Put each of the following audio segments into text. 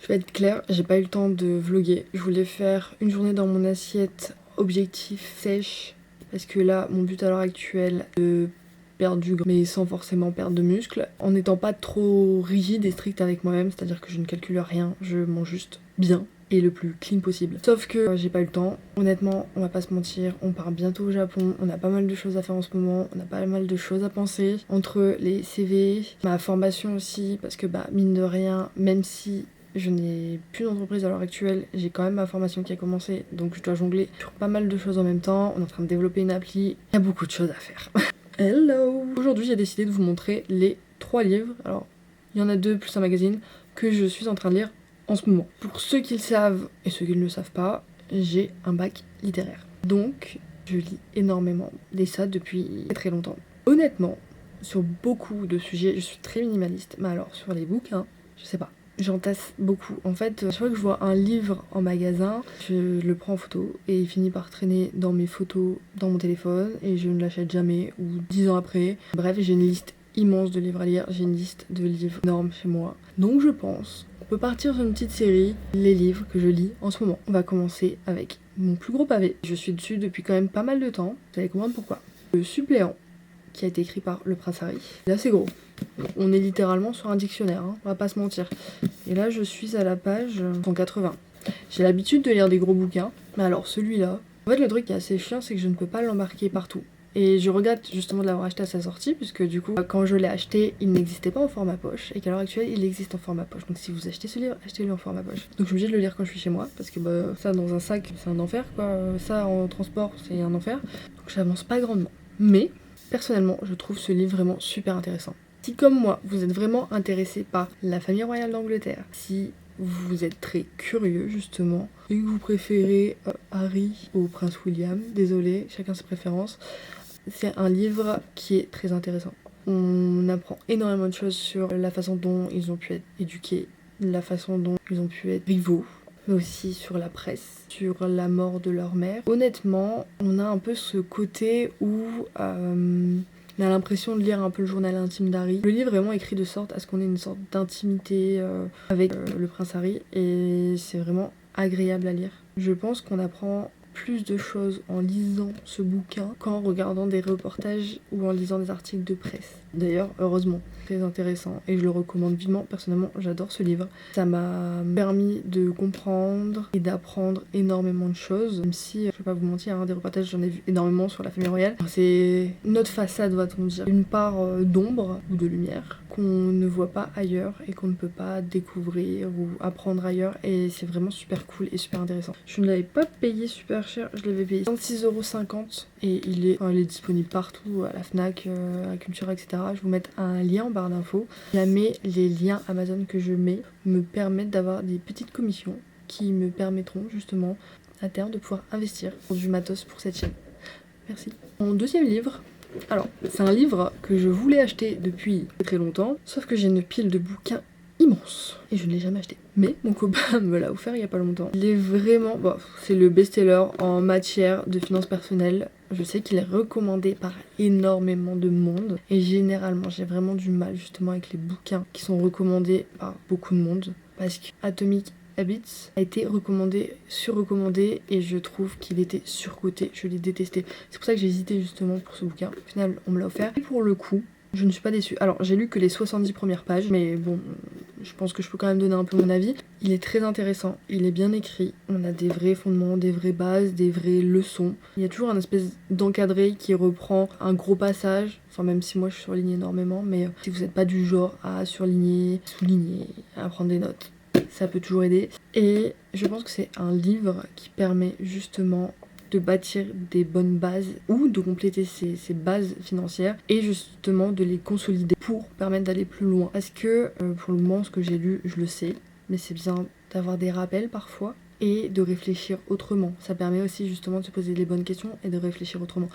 Je vais être claire, j'ai pas eu le temps de vlogger. Je voulais faire une journée dans mon assiette, objectif sèche, parce que là, mon but à l'heure actuelle, de perdre du gras, mais sans forcément perdre de muscle, en n'étant pas trop rigide et stricte avec moi-même, c'est-à-dire que je ne calcule rien, je mange juste bien et le plus clean possible. Sauf que j'ai pas eu le temps. Honnêtement, on va pas se mentir, on part bientôt au Japon, on a pas mal de choses à faire en ce moment, on a pas mal de choses à penser, entre les CV, ma formation aussi, parce que mine de rien, même si je n'ai plus d'entreprise à l'heure actuelle, j'ai quand même ma formation qui a commencé, donc je dois jongler sur pas mal de choses en même temps, on est en train de développer une appli, il y a beaucoup de choses à faire. Hello! Aujourd'hui j'ai décidé de vous montrer les 3 livres, alors il y en a 2 plus un magazine, que je suis en train de lire en ce moment. Pour ceux qui le savent et ceux qui ne le savent pas, j'ai un bac littéraire. Donc je lis énormément, et ça depuis très longtemps. Honnêtement, sur beaucoup de sujets, je suis très minimaliste, mais alors sur les bouquins, je sais pas. J'entasse beaucoup. En fait, chaque fois que je vois un livre en magasin, je le prends en photo et il finit par traîner dans mes photos dans mon téléphone et je ne l'achète jamais ou 10 ans après. Bref, j'ai une liste immense de livres à lire, j'ai une liste de livres énorme chez moi. Donc je pense qu'on peut partir sur une petite série, les livres que je lis en ce moment. On va commencer avec mon plus gros pavé. Je suis dessus depuis quand même pas mal de temps, vous allez comprendre pourquoi. Le suppléant, qui a été écrit par Le Prince Harry. Là c'est gros. On est littéralement sur un dictionnaire, hein, on va pas se mentir. Et là je suis à la page 180. J'ai l'habitude de lire des gros bouquins, mais alors celui-là, en fait le truc qui est assez chiant c'est que je ne peux pas l'embarquer partout. Et je regrette justement de l'avoir acheté à sa sortie, puisque du coup, quand je l'ai acheté, il n'existait pas en format poche, et qu'à l'heure actuelle, il existe en format poche. Donc si vous achetez ce livre, achetez-le en format poche. Donc je suis obligée de le lire quand je suis chez moi, parce que ça dans un sac, c'est un enfer, quoi. Ça en transport, c'est un enfer. Donc j'avance pas grandement. Mais, personnellement, je trouve ce livre vraiment super intéressant. Si comme moi, vous êtes vraiment intéressé par la famille royale d'Angleterre, si vous êtes très curieux justement, et que vous préférez Harry au prince William, désolé, chacun ses préférences, c'est un livre qui est très intéressant. On apprend énormément de choses sur la façon dont ils ont pu être éduqués, la façon dont ils ont pu être rivaux, mais aussi sur la presse, sur la mort de leur mère. Honnêtement, on a un peu ce côté où on a l'impression de lire un peu le journal intime d'Harry. Le livre est vraiment écrit de sorte à ce qu'on ait une sorte d'intimité avec le prince Harry, et c'est vraiment agréable à lire. Je pense qu'on apprend plus de choses en lisant ce bouquin qu'en regardant des reportages ou en lisant des articles de presse. D'ailleurs, heureusement, très intéressant et je le recommande vivement. Personnellement, j'adore ce livre. Ça m'a permis de comprendre et d'apprendre énormément de choses, même si, je vais pas vous mentir, des reportages, j'en ai vu énormément sur la famille royale. C'est notre façade, va-t-on dire, une part d'ombre ou de lumière qu'on ne voit pas ailleurs et qu'on ne peut pas découvrir ou apprendre ailleurs, et c'est vraiment super cool et super intéressant. Je ne l'avais pas payé super cher, je l'avais payé 26,50 € et il est disponible partout, à la Fnac, à Cultura, etc. Je vais vous mettre un lien en barre d'infos. Jamais les liens Amazon que je mets me permettent d'avoir des petites commissions qui me permettront justement à terme de pouvoir investir pour du matos pour cette chaîne. Merci. Mon deuxième livre, alors c'est un livre que je voulais acheter depuis très longtemps, sauf que j'ai une pile de bouquins immense et je ne l'ai jamais acheté. Mais mon copain me l'a offert il y a pas longtemps. Il est vraiment, c'est le best-seller en matière de finances personnelles. Je sais qu'il est recommandé par énormément de monde et généralement j'ai vraiment du mal justement avec les bouquins qui sont recommandés par beaucoup de monde, parce que Atomic Habits a été surrecommandé et je trouve qu'il était surcoté, je l'ai détesté. C'est pour ça que j'ai hésité justement pour ce bouquin. Au final, on me l'a offert et pour le coup, je ne suis pas déçue. Alors, j'ai lu que les 70 premières pages, mais bon, je pense que je peux quand même donner un peu mon avis. Il est très intéressant, il est bien écrit, on a des vrais fondements, des vraies bases, des vraies leçons. Il y a toujours un espèce d'encadré qui reprend un gros passage, enfin même si moi je surligne énormément, mais si vous n'êtes pas du genre à surligner, souligner, à prendre des notes, ça peut toujours aider. Et je pense que c'est un livre qui permet justement de bâtir des bonnes bases ou de compléter ces bases financières et justement de les consolider pour permettre d'aller plus loin. Parce que pour le moment, ce que j'ai lu, je le sais, mais c'est bien d'avoir des rappels parfois et de réfléchir autrement. Ça permet aussi justement de se poser les bonnes questions et de réfléchir autrement.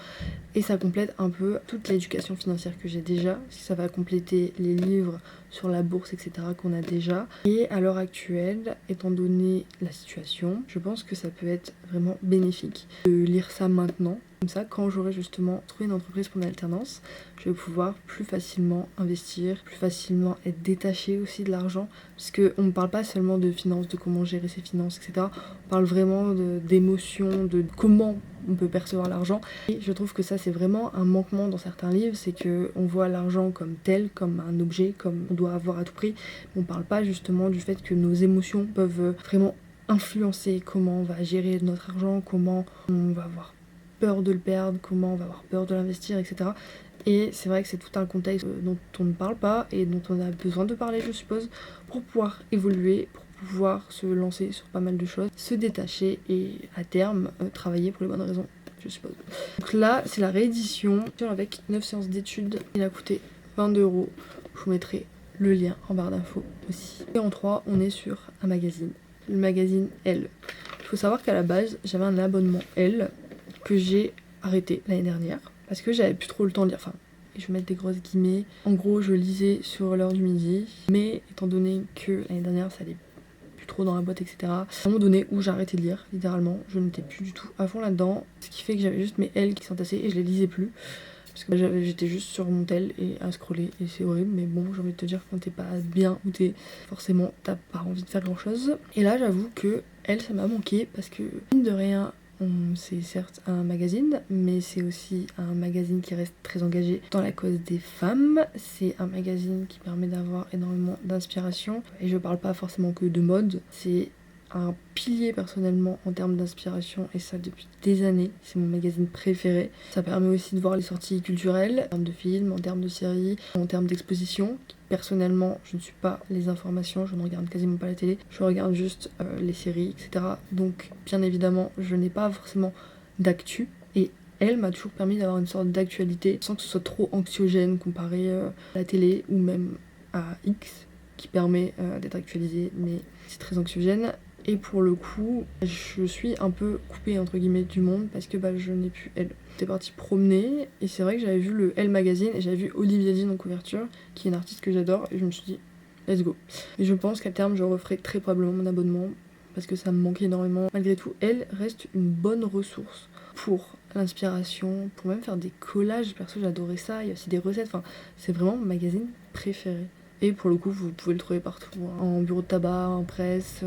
Et ça complète un peu toute l'éducation financière que j'ai déjà. Ça va compléter les livres sur la bourse, etc. qu'on a déjà. Et à l'heure actuelle, étant donné la situation, je pense que ça peut être vraiment bénéfique de lire ça maintenant. Comme ça, quand j'aurai justement trouvé une entreprise pour mon alternance, je vais pouvoir plus facilement investir, plus facilement être détaché aussi de l'argent. Parce qu'on ne parle pas seulement de finances, de comment gérer ses finances, etc. On parle vraiment d'émotions, de comment on peut percevoir l'argent. Et je trouve que ça, c'est vraiment un manquement dans certains livres, c'est qu'on voit l'argent comme tel, comme un objet, comme on doit avoir à tout prix. On ne parle pas justement du fait que nos émotions peuvent vraiment influencer comment on va gérer notre argent, comment on va avoir peur de le perdre, comment on va avoir peur de l'investir, etc. Et c'est vrai que c'est tout un contexte dont on ne parle pas et dont on a besoin de parler, je suppose, pour pouvoir évoluer, pour pouvoir se lancer sur pas mal de choses, se détacher et à terme travailler pour les bonnes raisons, je suppose. Donc là, c'est la réédition avec 9 séances d'études. Il a coûté 22 €. Je vous mettrai le lien en barre d'infos aussi. Et en 3, on est sur un magazine, le magazine Elle. Il faut savoir qu'à la base, j'avais un abonnement Elle que j'ai arrêté l'année dernière parce que j'avais plus trop le temps de lire. Enfin, je vais mettre des grosses guillemets. En gros, je lisais sur l'heure du midi, mais étant donné que l'année dernière ça allait plus trop dans la boîte, etc. À un moment donné où j'ai arrêté de lire, littéralement, je n'étais plus du tout à fond là-dedans, ce qui fait que j'avais juste mes L qui s'entassaient et je les lisais plus. Parce que j'étais juste sur mon tel et à scroller et c'est horrible, mais bon, j'ai envie de te dire, quand t'es pas bien ou t'es forcément, t'as pas envie de faire grand chose. Et là, j'avoue que Elle, ça m'a manqué parce que, mine de rien, c'est certes un magazine, mais c'est aussi un magazine qui reste très engagé dans la cause des femmes. C'est un magazine qui permet d'avoir énormément d'inspiration. Et je parle pas forcément que de mode, c'est un pilier personnellement en termes d'inspiration, et ça depuis des années. C'est mon magazine préféré. Ça permet aussi de voir les sorties culturelles, en termes de films, en termes de séries, en termes d'exposition. Personnellement, je ne suis pas les informations, je ne regarde quasiment pas la télé, je regarde juste les séries, etc. Donc, bien évidemment, je n'ai pas forcément d'actu. Et Elle m'a toujours permis d'avoir une sorte d'actualité sans que ce soit trop anxiogène comparé à la télé ou même à X, qui permet d'être actualisé, mais c'est très anxiogène. Et pour le coup, je suis un peu coupée entre guillemets du monde parce que je n'ai plus Elle. J'étais partie promener et c'est vrai que j'avais vu le Elle magazine et j'avais vu Olivia Dean en couverture, qui est une artiste que j'adore, et je me suis dit let's go. Et je pense qu'à terme je referai très probablement mon abonnement parce que ça me manquait énormément. Malgré tout, Elle reste une bonne ressource pour l'inspiration, pour même faire des collages. Perso, j'adorais ça. Il y a aussi des recettes. Enfin, c'est vraiment mon magazine préféré. Et pour le coup, vous pouvez le trouver partout, hein. En bureau de tabac, en presse,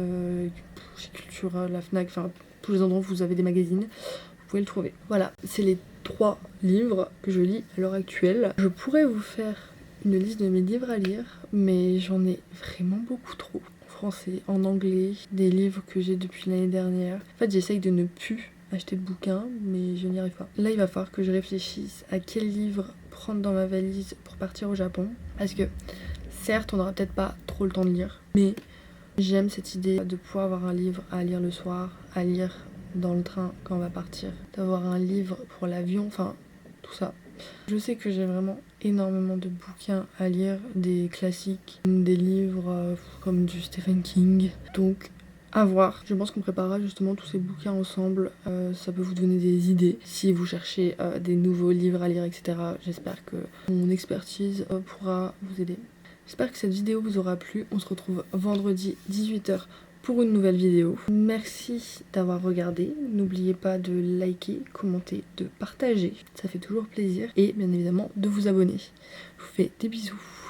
chez Cultura, la Fnac, enfin tous les endroits où vous avez des magazines, vous pouvez le trouver. Voilà, c'est les 3 livres que je lis à l'heure actuelle. Je pourrais vous faire une liste de mes livres à lire, mais j'en ai vraiment beaucoup trop. En français, en anglais, des livres que j'ai depuis l'année dernière. En fait, j'essaye de ne plus acheter de bouquins, mais je n'y arrive pas. Là, il va falloir que je réfléchisse à quel livre prendre dans ma valise pour partir au Japon, parce que certes, on n'aura peut-être pas trop le temps de lire, mais j'aime cette idée de pouvoir avoir un livre à lire le soir, à lire dans le train quand on va partir, d'avoir un livre pour l'avion, enfin tout ça. Je sais que j'ai vraiment énormément de bouquins à lire, des classiques, des livres comme du Stephen King, donc à voir. Je pense qu'on préparera justement tous ces bouquins ensemble, ça peut vous donner des idées si vous cherchez des nouveaux livres à lire, etc. J'espère que mon expertise pourra vous aider. J'espère que cette vidéo vous aura plu. On se retrouve vendredi 18h pour une nouvelle vidéo. Merci d'avoir regardé. N'oubliez pas de liker, commenter, de partager. Ça fait toujours plaisir. Et bien évidemment de vous abonner. Je vous fais des bisous.